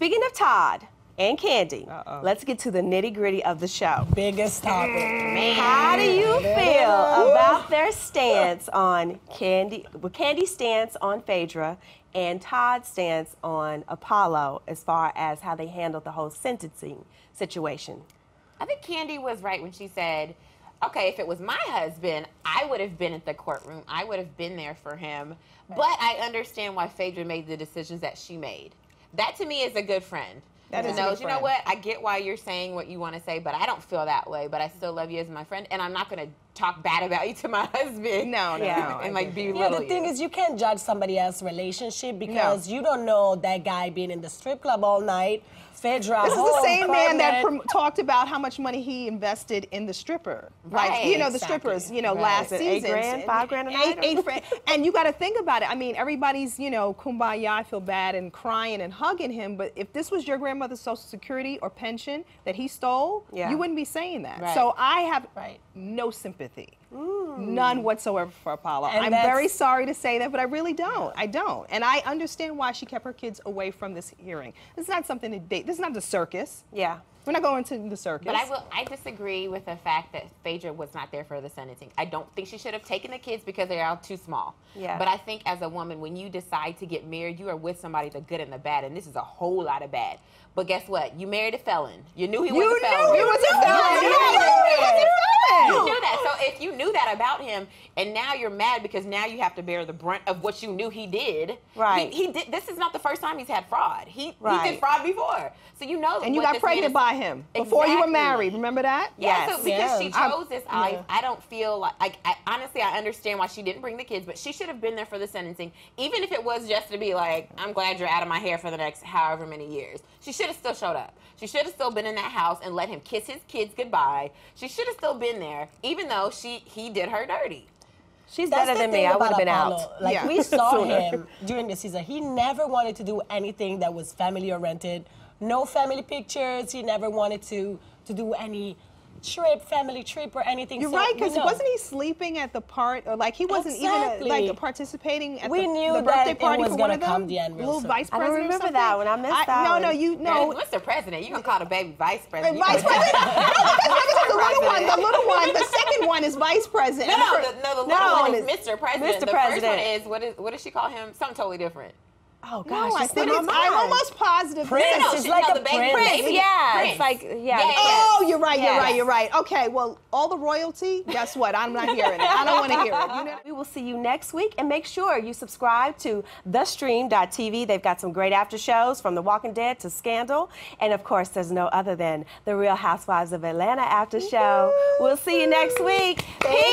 speaking of Todd and Kandi, let's get to the nitty-gritty of the show. Biggest topic. Man. How do you feel about their stance on Kandi's stance on Phaedra and Todd's stance on Apollo as far as how they handled the whole sentencing situation? I think Kandi was right when she said, okay, if it was my husband, I would have been at the courtroom. I would have been there for him. Right. But I understand why Phaedra made the decisions that she made. That to me is a good friend. That is knows, you know what, I get why you're saying what you want to say, but I don't feel that way. But I still love you as my friend, and I'm not going to talk bad about you to my husband. No. And like belittle the thing is, you can't judge somebody else's relationship because you don't know that guy being in the strip club all night. Phaedra, this is the same man that talked about how much money he invested in the stripper. Right. Like, you know, the strippers, you know, last season. $8 grand, $5 grand a night? $8 grand. And you got to think about it. I mean, everybody's, you know, kumbaya, I feel bad, and crying and hugging him. But if this was your grandmother's Social Security or pension that he stole, you wouldn't be saying that. Right. So I have no sympathy. None whatsoever for Apollo. And I'm very sorry to say that, but I really don't. I don't. And I understand why she kept her kids away from this hearing. This is not something to date. This is not the circus. Yeah. We're not going to the circus. But I disagree with the fact that Phaedra was not there for the sentencing. I don't think she should have taken the kids because they are all too small. Yeah. But I think as a woman, when you decide to get married, you are with somebody, the good and the bad, and this is a whole lot of bad. But guess what? You married a felon. You knew he was a felon. You knew he was a felon. You knew that. So if you knew that about him, and now you're mad because now you have to bear the brunt of what you knew he did. Right. He did. This is not the first time he's had fraud. He did fraud before. So you know. And you got pregnant by him before you were married. Remember that? Yeah. So because she chose this life, I don't feel like. Honestly, I understand why she didn't bring the kids, but she should have been there for the sentencing, even if it was just to be like, I'm glad you're out of my hair for the next however many years. She should have still showed up. She should have still been in that house and let him kiss his kids goodbye. She should have still been there, even though he did her dirty. She's better than me. I would have been out. Like, we saw him during the season. He never wanted to do anything that was family-oriented. No family pictures. He never wanted to do any family trip or anything. You're right, because wasn't he sleeping at the part, or like he wasn't even like participating at the birthday party for one of them? The end little vice president. I don't remember that one. I missed that one. No, you know. Mr. President, you gonna call the baby vice president? Vice president? The little one. The second one is vice president. No, the little one is Mr. President. The first one is what does she call him? Something totally different. Oh gosh, no, I think I'm almost positive. Prince is like a prince. It's like Oh, you're right. Okay, well, all the royalty. Guess what? I'm not hearing it. I don't want to hear it. You know? We will see you next week, and make sure you subscribe to theStream.tv. They've got some great after shows from The Walking Dead to Scandal, and of course, there's no other than the Real Housewives of Atlanta after show. We'll see you next week. Peace.